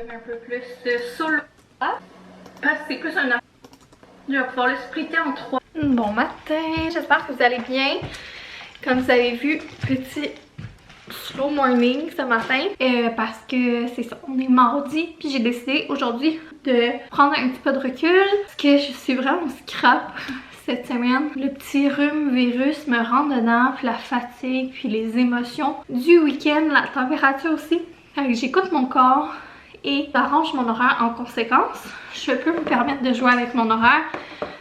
Un peu plus solo. Parce que c'est plus un... Je vais pouvoir le splitter en 3. Bon matin, j'espère que vous allez bien. Comme vous avez vu, petit slow morning ce matin. Parce que c'est ça, on est mardi. Puis j'ai décidé aujourd'hui de prendre un petit peu de recul. Parce que je suis vraiment scrap cette semaine. Le petit rhume virus me rentre dedans. Puis la fatigue, puis les émotions du week-end, la température aussi. J'écoute mon corps et j'arrange mon horaire en conséquence. Je peux me permettre de jouer avec mon horaire.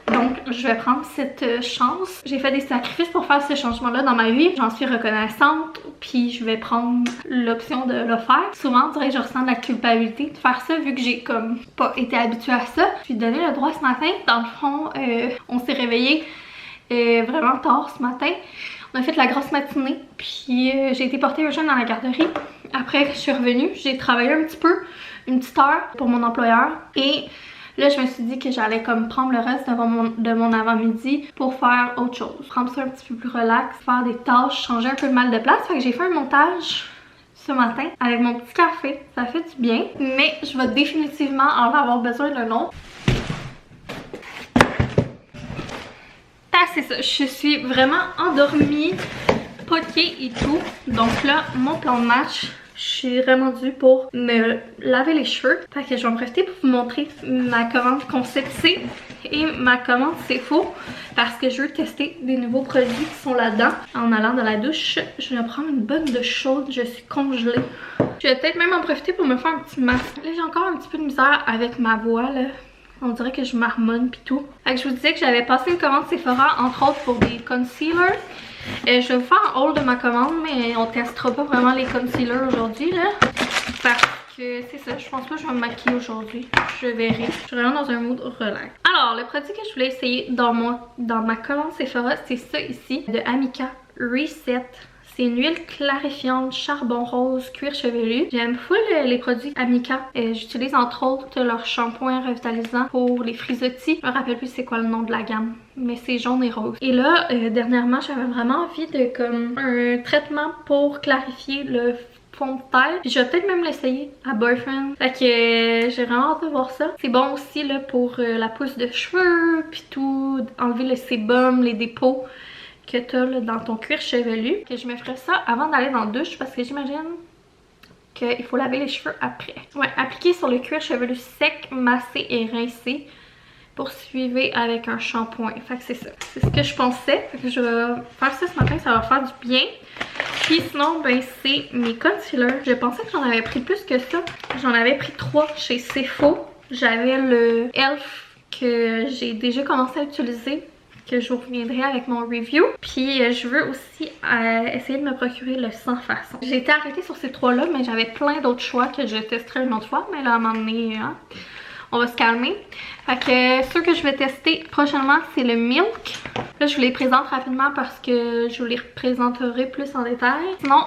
Donc, je vais prendre cette chance. J'ai fait des sacrifices pour faire ce changement-là dans ma vie. J'en suis reconnaissante, puis je vais prendre l'option de le faire. Souvent, on dirait que je ressens de la culpabilité de faire ça, vu que j'ai comme pas été habituée à ça. Je suis donné le droit ce matin. Dans le fond, on s'est réveillé vraiment tard ce matin. On a fait la grosse matinée, puis j'ai été porter Eugène dans la garderie. Après, je suis revenue, j'ai travaillé un petit peu, une petite heure pour mon employeur. Et là, je me suis dit que j'allais comme prendre le reste de mon avant-midi pour faire autre chose. Prendre ça un petit peu plus relax, faire des tâches, changer un peu le mal de place. Fait que j'ai fait un montage ce matin avec mon petit café. Ça fait du bien, mais je vais définitivement en avoir besoin d'un autre. Ah, c'est ça, je suis vraiment endormie, poquée et tout. Donc là, mon plan de match, je suis vraiment due pour me laver les cheveux. Fait que je vais en profiter pour vous montrer ma commande Concept C et ma commande C'est Faux. Parce que je veux tester des nouveaux produits qui sont là-dedans. En allant dans la douche, je vais prendre une bonne douche chaude, je suis congelée. Je vais peut-être même en profiter pour me faire un petit masque. Là, j'ai encore un petit peu de misère avec ma voix là. On dirait que je marmonne pis tout. Fait que je vous disais que j'avais passé une commande Sephora, entre autres pour des concealers. Je vais vous faire un haul de ma commande, mais on testera pas vraiment les concealers aujourd'hui là. Parce que c'est ça, je pense pas que je vais me maquiller aujourd'hui. Je verrai. Je suis vraiment dans un mood relax. Alors, le produit que je voulais essayer dans ma commande Sephora, c'est ça ici, de Amika Reset. C'est une huile clarifiante, charbon rose, cuir chevelu. J'aime full les produits Amika. J'utilise entre autres leur shampoing revitalisant pour les frisottis. Je me rappelle plus c'est quoi le nom de la gamme, mais c'est jaune et rose. Et là, dernièrement, j'avais vraiment envie de comme un traitement pour clarifier le fond de teint. Puis je vais peut-être même l'essayer à Boyfriend. Fait que j'ai vraiment hâte de voir ça. C'est bon aussi là pour la pousse de cheveux, puis tout, enlever le sébum, les dépôts que tu as dans ton cuir chevelu. Que je me ferais ça avant d'aller dans la douche parce que j'imagine qu'il faut laver les cheveux après. Ouais, appliquer sur le cuir chevelu sec, massé et rincé. Poursuivez avec un shampoing. Fait que c'est ça. C'est ce que je pensais. Fait que je vais faire ça ce matin, ça va faire du bien. Puis sinon, ben c'est mes concealers. Je pensais que j'en avais pris plus que ça. J'en avais pris 3 chez C'est Faux. J'avais le Elf que j'ai déjà commencé à utiliser, que je vous reviendrai avec mon review. Puis je veux aussi essayer de me procurer le Sans Façon. J'ai été arrêtée sur ces 3-là, mais j'avais plein d'autres choix que je testerai une autre fois. Mais là, à un moment donné, hein, on va se calmer. Fait que ceux que je vais tester prochainement, c'est le Milk. Là, je vous les présente rapidement parce que je vous les représenterai plus en détail. Sinon,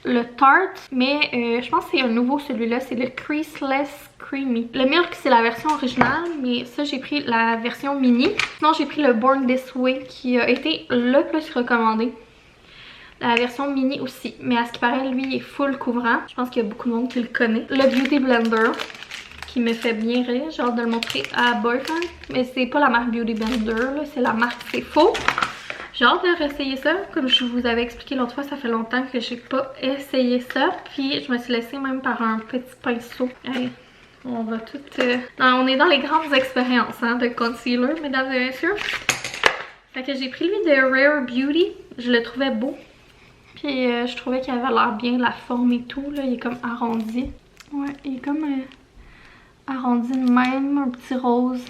le Tarte, mais je pense que c'est un nouveau celui-là, c'est le Creaseless Creamy. Le Milk, c'est la version originale, mais ça, j'ai pris la version mini. Sinon, j'ai pris le Born This Way qui a été le plus recommandé. La version mini aussi, mais à ce qui paraît, lui, il est full couvrant. Je pense qu'il y a beaucoup de monde qui le connaît. Le Beauty Blender, qui me fait bien rire, j'ai hâte de le montrer à Boyfriend. Mais c'est pas la marque Beauty Blender, c'est la marque C'est Faux. J'ai hâte de réessayer ça. Comme je vous avais expliqué l'autre fois, ça fait longtemps que j'ai pas essayé ça. Puis je me suis laissée même par un petit pinceau. Allez, on va tout... Non, on est dans les grandes expériences hein, de concealer, mesdames et messieurs. Fait que j'ai pris lui de Rare Beauty. Je le trouvais beau. Puis je trouvais qu'il avait l'air bien, la forme et tout. Là, il est comme arrondi. Ouais, il est comme arrondi de même, un petit rose.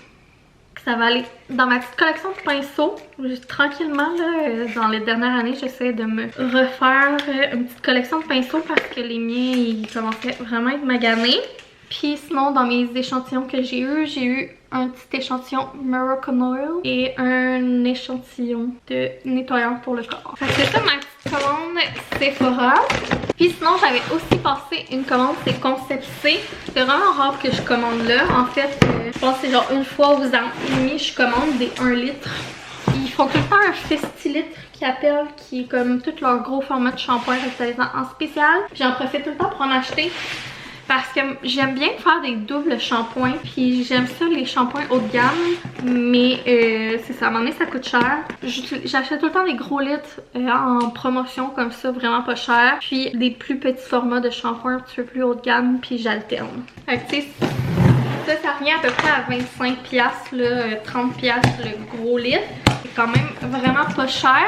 Ça va aller dans ma petite collection de pinceaux. Tranquillement, là, dans les dernières années, j'essaie de me refaire une petite collection de pinceaux parce que les miens, ils commençaient vraiment à être maganés. Puis sinon, dans mes échantillons que j'ai eu un petit échantillon Moroccanoil et un échantillon de nettoyant pour le corps. C'est ça ma petite commande Sephora. Puis sinon, j'avais aussi passé une commande, c'est Concept C. C'est vraiment rare que je commande là. En fait, je pense que c'est genre une fois aux an et demi, je commande des 1 litre. Ils font tout le temps un Festilitre qui appelle, qui est comme tout leur gros format de shampoing revitalisant en spécial. J'en profite tout le temps pour en acheter. parce que j'aime bien faire des doubles shampoings. Puis j'aime ça les shampoings haut de gamme. Mais c'est ça, à un moment donné ça coûte cher. J'achète tout le temps des gros litres en promotion comme ça, vraiment pas cher. Puis des plus petits formats de shampoing un petit peu plus haut de gamme. Puis j'alterne. Fait que tu sais, ça revient à peu près à 25$, là, 30$ le gros litre. C'est quand même vraiment pas cher.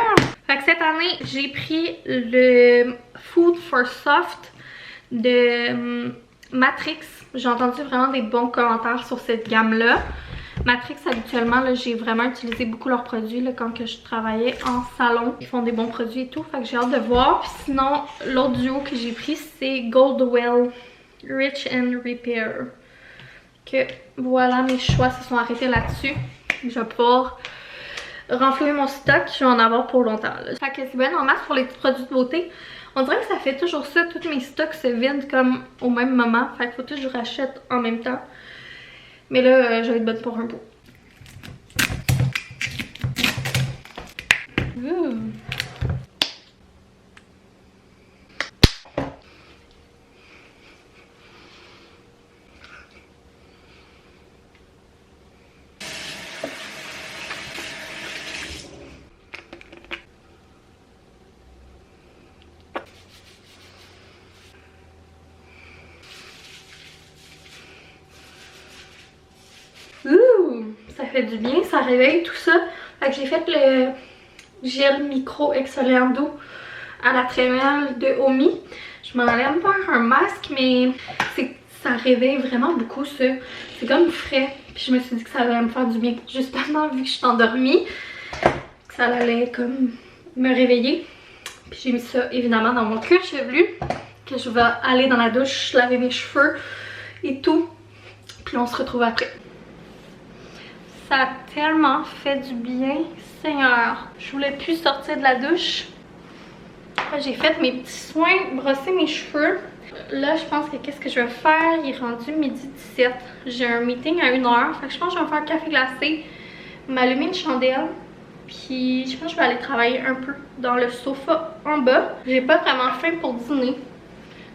Fait que cette année, j'ai pris le Food for Soft de Matrix. J'ai entendu vraiment des bons commentaires sur cette gamme-là. Matrix, habituellement, j'ai vraiment utilisé beaucoup leurs produits là, quand que je travaillais en salon. Ils font des bons produits et tout. Fait que j'ai hâte de voir. Puis sinon, l'autre duo que j'ai pris, c'est Goldwell Rich and Repair. Que voilà, mes choix se sont arrêtés là-dessus. Je vais pouvoir renflouer mon stock, je vais en avoir pour longtemps. Là. Fait que c'est bien en masse pour les petits produits de beauté. On dirait que ça fait toujours ça, tous mes stocks se vident comme au même moment. Fait qu'il faut que je rachète en même temps. Mais là, je vais être bonne pour un bout. Ça fait du bien, ça réveille tout ça. Fait que j'ai fait le gel micro exfoliant à la trémelle de Omi. Je m'en allais me faire un masque, mais ça réveille vraiment beaucoup ça. C'est comme frais. Puis je me suis dit que ça allait me faire du bien. Justement, vu que je suis endormie, que ça allait comme me réveiller. Puis j'ai mis ça évidemment dans mon cuir chevelu. Que je vais aller dans la douche, laver mes cheveux et tout. Puis on se retrouve après. Ça a tellement fait du bien, Seigneur. Je voulais plus sortir de la douche. J'ai fait mes petits soins, brosser mes cheveux. Là, je pense que qu'est-ce que je vais faire? Il est rendu midi 17. J'ai un meeting à 1h. Fait que je pense que je vais me faire un café glacé, m'allumer une chandelle. Puis je pense que je vais aller travailler un peu dans le sofa en bas. J'ai pas vraiment faim pour dîner.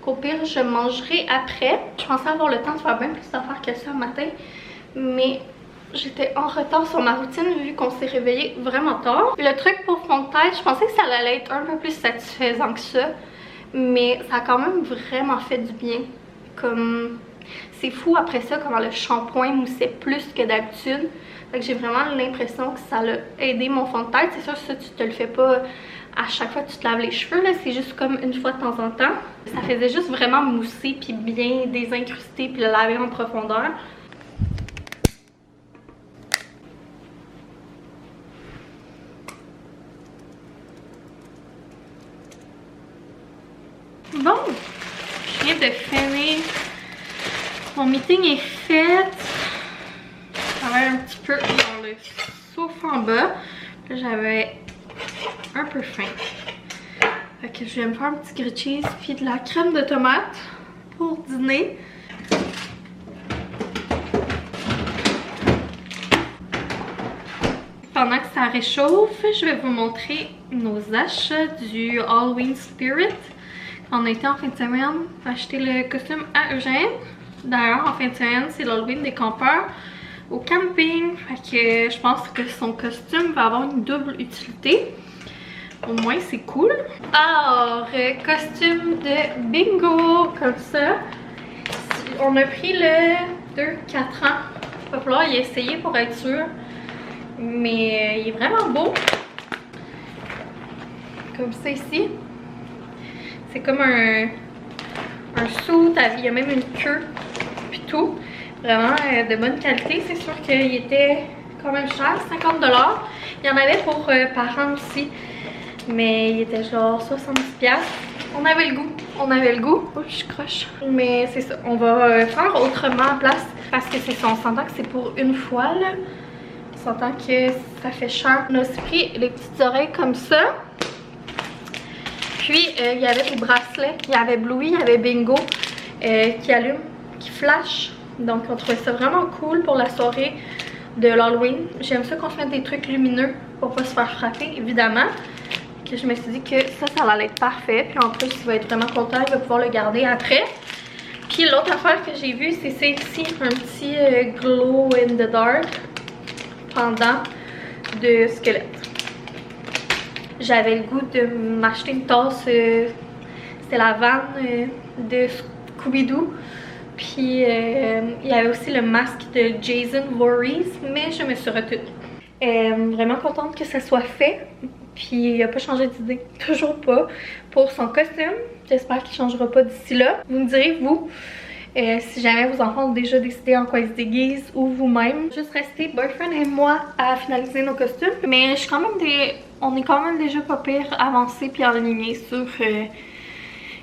Qu'au pire, je mangerai après. Je pensais avoir le temps de faire bien plus d'affaires que ça le matin. Mais j'étais en retard sur ma routine vu qu'on s'est réveillé vraiment tard. Le truc pour fond de tête, je pensais que ça allait être un peu plus satisfaisant que ça. Mais ça a quand même vraiment fait du bien. Comme c'est fou après ça comment le shampoing moussait plus que d'habitude. Fait que j'ai vraiment l'impression que ça a aidé mon fond de tête. C'est sûr que ça tu te le fais pas à chaque fois que tu te laves les cheveux. C'est juste comme une fois de temps en temps. Ça faisait juste vraiment mousser puis bien désincruster puis le laver en profondeur. Bon, je viens de finir. Mon meeting est fait. J'avais un petit peu dans le sofa en bas. Là, j'avais un peu faim. Fait que je vais me faire un petit grilled cheese puis de la crème de tomate pour dîner. Pendant que ça réchauffe, je vais vous montrer nos achats du Halloween Spirit. On a été en fin de semaine acheter le costume à Eugène. D'ailleurs, en fin de semaine, c'est l'Halloween des campeurs au camping. Fait que je pense que son costume va avoir une double utilité. Au moins, c'est cool. Alors, costume de bingo, comme ça. On a pris le 2-4 ans. Il va falloir y essayer pour être sûr. Mais il est vraiment beau. Comme ça ici. C'est comme un suit, il y a même une queue, puis tout. Vraiment de bonne qualité. C'est sûr qu'il était quand même cher, 50$. Il y en avait pour parents aussi, mais il était genre 70$. On avait le goût. Oh, je croche. Mais c'est ça, on va faire autrement en place parce que c'est ça, on s'entend que c'est pour une fois là. On s'entend que ça fait cher. On a aussi pris les petites oreilles comme ça. Puis, il y avait des bracelets, il y avait Bluey, il y avait Bingo qui allume, qui flash. Donc, on trouvait ça vraiment cool pour la soirée de l'Halloween. J'aime ça qu'on se mette des trucs lumineux pour pas se faire frapper, évidemment. Que je me suis dit que ça allait être parfait. Puis en plus, il va être vraiment content, il va pouvoir le garder après. Puis l'autre affaire que j'ai vue, c'est ça ici, un petit glow in the dark pendant de squelette. J'avais le goût de m'acheter une tasse, c'était la vanne de Scooby-Doo. Puis il y avait aussi le masque de Jason Voorhees, mais je me suis retenue. Vraiment contente que ça soit fait. Puis il n'a pas changé d'idée, toujours pas, pour son costume. J'espère qu'il ne changera pas d'ici là. Vous me direz, vous, si jamais vos enfants ont déjà décidé en quoi ils se déguisent ou vous-même. Juste rester boyfriend et moi à finaliser nos costumes. Mais je suis quand même on est quand même déjà pas pire avancé puis aligné sur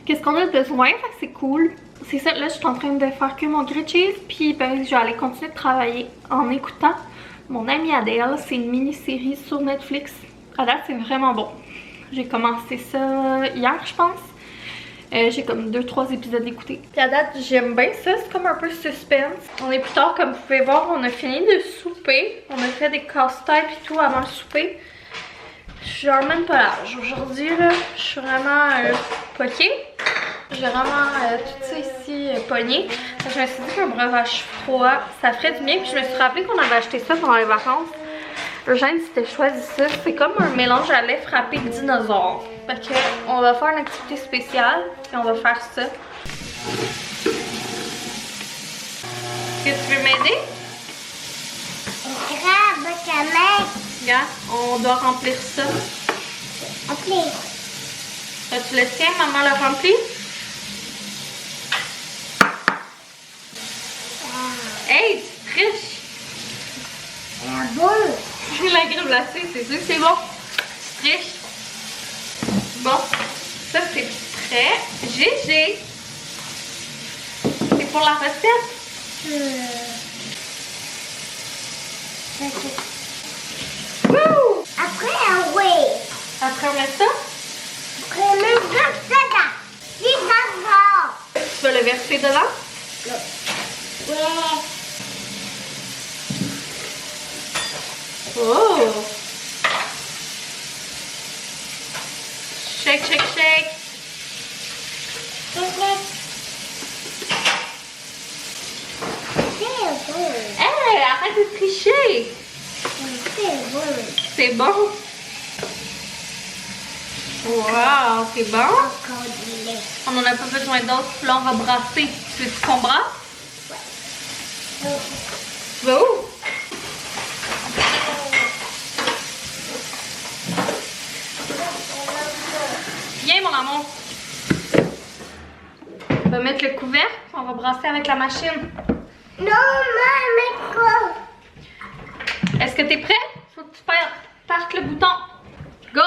qu'est-ce qu'on a besoin. Fait que c'est cool. C'est ça, là je suis en train de faire que mon grilled cheese. Puis ben, je vais aller continuer de travailler en écoutant mon amie Adele. C'est une mini-série sur Netflix. À date, c'est vraiment bon. J'ai commencé ça hier, je pense. J'ai comme 2-3 épisodes d'écouter. Puis à date, j'aime bien ça. C'est comme un peu suspense. On est plus tard, comme vous pouvez voir, on a fini de souper. On a fait des casse-têtes et tout avant le souper. Je suis même pas l'âge. Aujourd'hui, là, je suis vraiment poquée. J'ai vraiment tout ça ici pogné. Je me suis dit qu'un breuvage froid, ça ferait du bien. Puis je me suis rappelé qu'on avait acheté ça pendant les vacances. Eugène s'était choisi ça. C'est comme un mélange à lait frappé de dinosaure. Fait que on va faire une activité spéciale et on va faire ça. Est-ce que tu veux m'aider? Regarde, on doit remplir ça. Remplir. Tu le tiens, maman l'a rempli? Hey, tu triches! Bon. La crème glacée, c'est sûr que c'est bon. Tu triches. Bon, ça c'est prêt. GG! C'est pour la recette? Wouh! Après, oui. Après on met ça? Après, on met ça là. C'est Tu vas le verser dedans? ouais. Oh! Shake, shake, shake! Hey, arrête de tricher! C'est bon? Wow, c'est bon? On n'en a pas besoin d'autres. Là, on va brasser. Tu veux qu'on brasse? Tu vas où? Viens, mon amour. On va mettre le couvercle. On va brasser avec la machine. Non, maman, quoi? Est-ce que t'es prêt? Faut que tu partes le bouton. Go!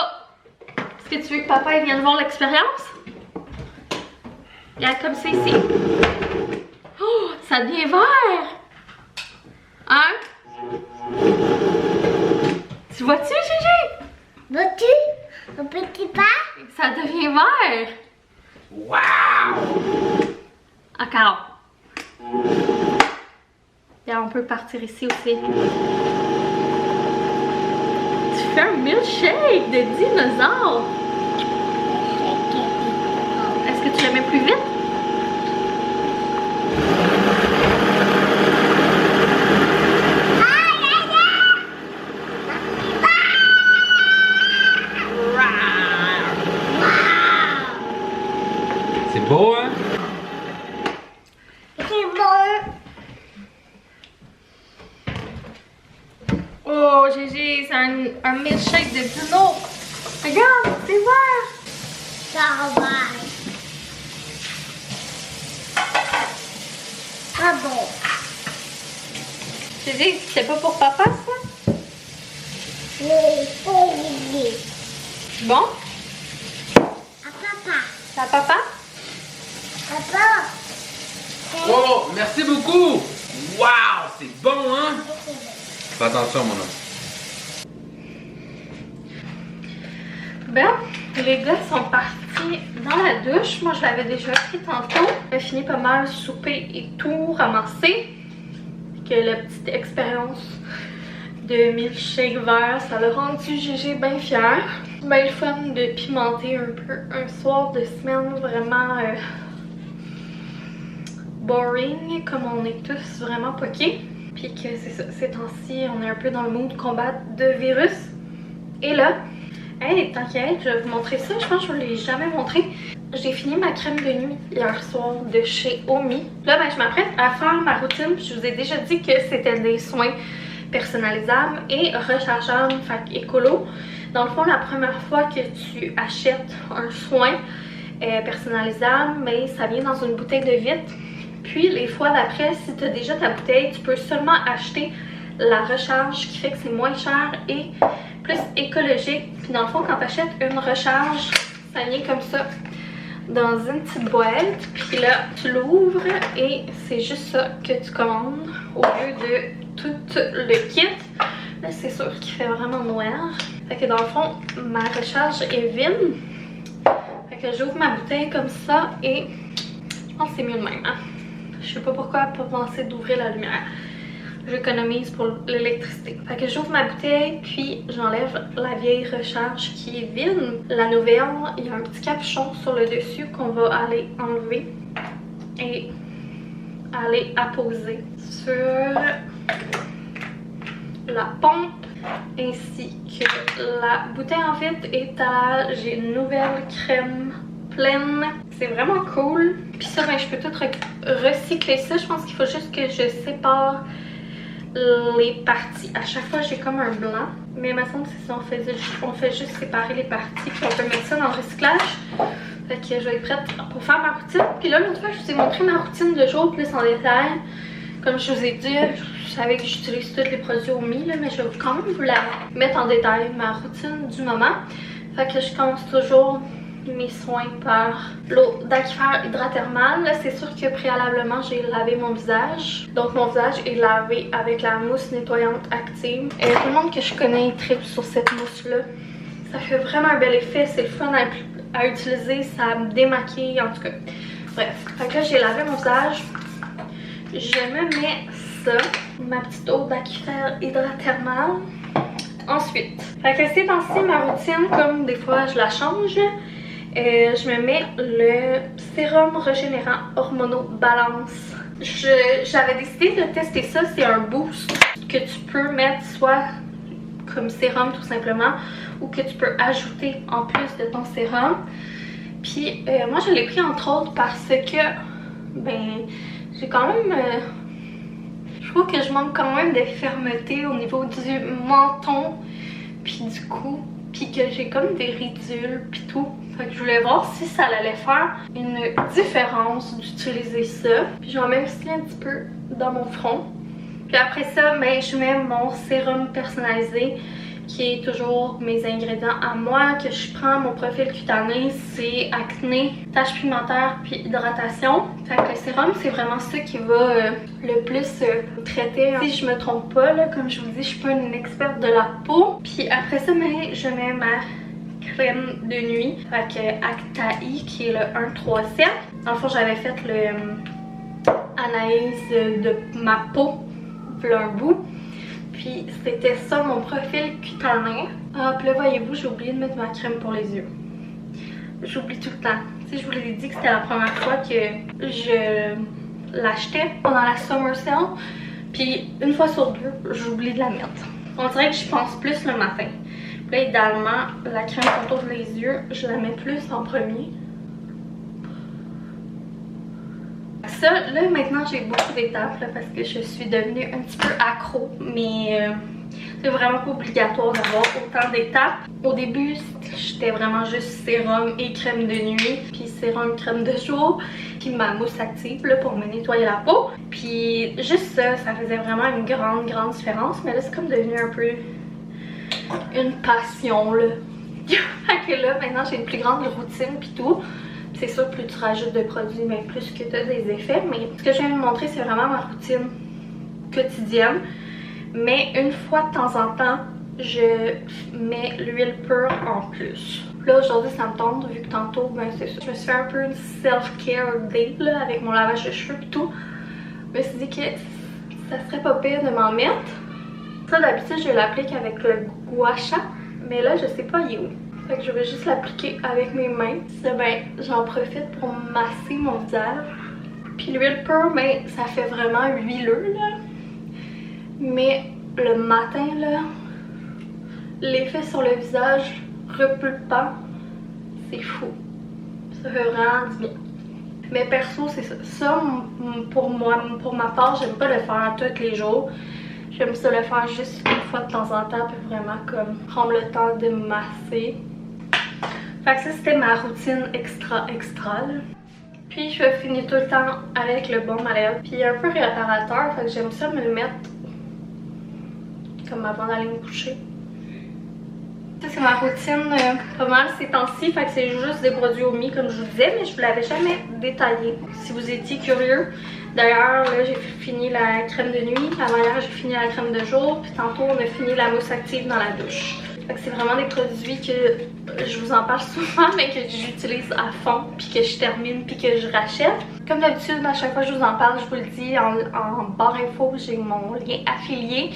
Est-ce que tu veux que papa vienne voir l'expérience? Regarde comme c'est ici. Oh, ça devient vert! Hein? Tu vois-tu, Gigi? Vois-tu? Un petit pas? Ça devient vert! Wow! Encore. Regarde, on peut partir ici aussi. Tu fais un milkshake de dinosaure! Est-ce que tu le mets plus vite? C'est beau, hein? C'est bon. Oh, Gigi, c'est un milkshake de dino. Regarde, c'est vert. Ça va. Pas bon. Gigi, c'est pas pour papa, ça? Mais faut l'aider. Bon? À papa. C'est à papa? Papa. Oh, merci beaucoup! Wow! C'est bon, hein? Fais attention, mon homme. Ben, les gars sont partis dans la douche. Moi, je l'avais déjà fait tantôt. J'ai fini pas mal souper et tout, ramassé. Que la petite expérience de milkshake vert, ça l'a rendu Gigi bien fier. Ben le fun de pimenter un peu un soir de semaine, vraiment boring, comme on est tous vraiment poqués. Puis que c'est ça, ces temps-ci, on est un peu dans le mood combat de virus. Et là, hey, t'inquiète, je vais vous montrer ça. Je pense que je vous l'ai jamais montré. J'ai fini ma crème de nuit hier soir de chez Omi. Là, ben, je m'apprête à faire ma routine. Je vous ai déjà dit que c'était des soins personnalisables et rechargeables, fait écolo. Dans le fond, la première fois que tu achètes un soin personnalisable, mais ça vient dans une bouteille de vitre. Puis les fois d'après, si tu as déjà ta bouteille, tu peux seulement acheter la recharge, qui fait que c'est moins cher et plus écologique. Puis dans le fond, quand tu achètes une recharge, ça vient comme ça dans une petite boîte. Puis là, tu l'ouvres et c'est juste ça que tu commandes au lieu de tout le kit. Là, c'est sûr qu'il fait vraiment noir. Fait que dans le fond, ma recharge est vide. Fait que j'ouvre ma bouteille comme ça et je pense que c'est mieux de même. Hein? Je sais pas pourquoi pas penser d'ouvrir la lumière. J'économise pour l'électricité. Fait que j'ouvre ma bouteille, puis j'enlève la vieille recharge qui est vide. La nouvelle, il y a un petit capuchon sur le dessus qu'on va aller enlever et aller apposer sur la pompe ainsi que la bouteille en vitre est à... J'ai une nouvelle crème pleine. C'est vraiment cool. Puis ça, ben, je peux tout recycler ça. Je pense qu'il faut juste que je sépare les parties. À chaque fois, j'ai comme un blanc. Mais il me semble que c'est ça, on fait juste séparer les parties. Puis on peut mettre ça dans le recyclage. Fait que je vais être prête pour faire ma routine. Puis là, l'autre fois, je vous ai montré ma routine de jour plus en détail. Comme je vous ai dit, je savais que j'utilise tous les produits Omi, là, mais je vais quand même vous la mettre en détail, ma routine du moment. Fait que je commence toujours mes soins par l'eau d'aquifère hydrathermale. Là, c'est sûr que préalablement, j'ai lavé mon visage. Donc, mon visage est lavé avec la mousse nettoyante active. Et tout le monde que je connais tripe sur cette mousse-là. Ça fait vraiment un bel effet. C'est le fun à utiliser. Ça me démaquille, en tout cas. Bref. Fait que là, j'ai lavé mon visage. Je me mets ça, ma petite eau d'aquifère hydrathermale. Ensuite, fait que ces temps-ci, ma routine, comme des fois je la change, je me mets le sérum régénérant hormono-balance. J'avais décidé de tester ça, c'est un boost que tu peux mettre soit comme sérum tout simplement ou que tu peux ajouter en plus de ton sérum. Puis moi je l'ai pris entre autres parce que ben j'ai quand même je trouve que je manque quand même de fermeté au niveau du menton puis du cou, puis que j'ai comme des ridules puis tout. Fait que je voulais voir si ça allait faire une différence d'utiliser ça. Puis j'en mets aussi un petit peu dans mon front. Puis après ça, ben, je mets mon sérum personnalisé qui est toujours mes ingrédients à moi que je prends. Mon profil cutané, c'est acné, taches pigmentaires puis hydratation. Fait que le sérum, c'est vraiment ça qui va le plus traiter. Si je me trompe pas, là, comme je vous dis, je suis pas une experte de la peau. Puis après ça, ben, je mets ma crème de nuit avec Actai qui est le 137. Dans le fond, j'avais fait l'analyse de ma peau un bout. Puis c'était ça mon profil cutané. Ah, puis là voyez-vous, j'ai oublié de mettre ma crème pour les yeux. J'oublie tout le temps. Tu sais, je vous l'ai dit que c'était la première fois que je l'achetais pendant la summer sale. Puis une fois sur deux, j'oublie de la mettre. On dirait que je pense plus le matin. Puis là, idéalement, la crème contour les yeux, je la mets plus en premier. Ça, là maintenant j'ai beaucoup d'étapes parce que je suis devenue un petit peu accro, mais c'est vraiment pas obligatoire d'avoir autant d'étapes. Au début, j'étais vraiment juste sérum et crème de nuit, puis sérum, crème de jour, puis ma mousse active là, pour me nettoyer la peau. Puis juste ça, ça faisait vraiment une grande différence, mais là c'est comme devenu un peu une passion là. Fait que là maintenant j'ai une plus grande routine puis tout. C'est sûr, plus tu rajoutes de produits, mais plus que tu as des effets. Mais ce que je viens de vous montrer, c'est vraiment ma routine quotidienne. Mais une fois de temps en temps, je mets l'huile pure en plus. Là, aujourd'hui, ça me tente, vu que tantôt, ben c'est ça. Je me suis fait un peu une self-care day, là, avec mon lavage de cheveux et tout. Je me suis dit que ça serait pas pire de m'en mettre. Ça, d'habitude, je l'applique avec le gua sha. Mais là, je sais pas, il est où. Fait que je vais juste l'appliquer avec mes mains. Ça, ben, j'en profite pour masser mon visage. Puis l'huile pure, ben, ça fait vraiment huileux, là. Mais le matin, là, l'effet sur le visage repulpant, c'est fou. Ça fait vraiment du bien. Mais perso, c'est ça. Ça, pour moi, pour ma part, j'aime pas le faire tous les jours. J'aime ça le faire juste une fois de temps en temps, puis vraiment comme prendre le temps de me masser. Fait que ça, c'était ma routine extra là. Puis je finis tout le temps avec le baume à lèvres. Puis un peu réparateur, fait que j'aime ça me le mettre comme avant d'aller me coucher. Ça, c'est ma routine pas mal ces temps-ci, fait que c'est juste des produits Omi comme je vous disais, mais je vous l'avais jamais détaillé si vous étiez curieux. D'ailleurs, là j'ai fini la crème de nuit, avant hier j'ai fini la crème de jour, puis tantôt on a fini la mousse active dans la douche. Fait que c'est vraiment des produits que je vous en parle souvent, mais que j'utilise à fond, puis que je termine, puis que je rachète. Comme d'habitude, à chaque fois que je vous en parle, je vous le dis en barre info, j'ai mon lien affilié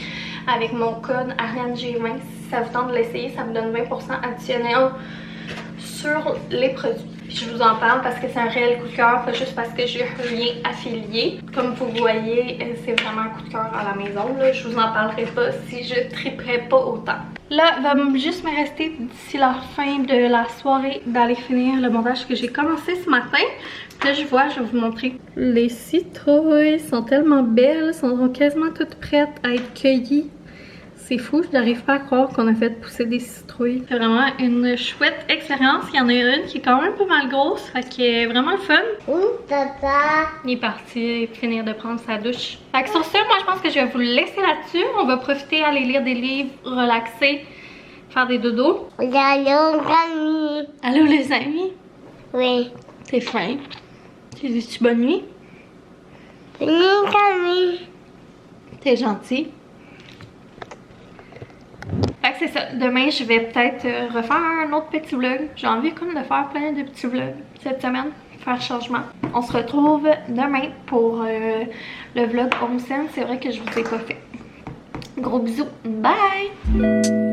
avec mon code ArianeG20. Si ça vous tente de l'essayer, ça me donne 20% additionnel sur les produits. Puis je vous en parle parce que c'est un réel coup de cœur, pas juste parce que j'ai un lien affilié. Comme vous voyez, c'est vraiment un coup de cœur à la maison. Là. Je vous en parlerai pas si je triperais pas autant. Là, il va juste me rester d'ici la fin de la soirée d'aller finir le montage que j'ai commencé ce matin. Là, je vais vous montrer. Les citrouilles sont tellement belles, sont quasiment toutes prêtes à être cueillies. C'est fou, je n'arrive pas à croire qu'on a fait pousser des citrouilles. C'est vraiment une chouette expérience. Il y en a une qui est quand même pas mal grosse, fait que vraiment le fun. Papa. Il est parti finir de prendre sa douche. Fait que sur ce, moi je pense que je vais vous laisser là-dessus. On va profiter, aller lire des livres, relaxer, faire des dodos. Allô, Camille. Allô les amis? Oui. T'es fin? Tu dis-tu bonne nuit? Bonne nuit, Camille. T'es gentil. Fait que c'est ça. Demain, je vais peut-être refaire un autre petit vlog. J'ai envie comme de faire plein de petits vlogs cette semaine. Faire changement. On se retrouve demain pour le vlog Home Sense. C'est vrai que je vous ai pas fait. Gros bisous. Bye!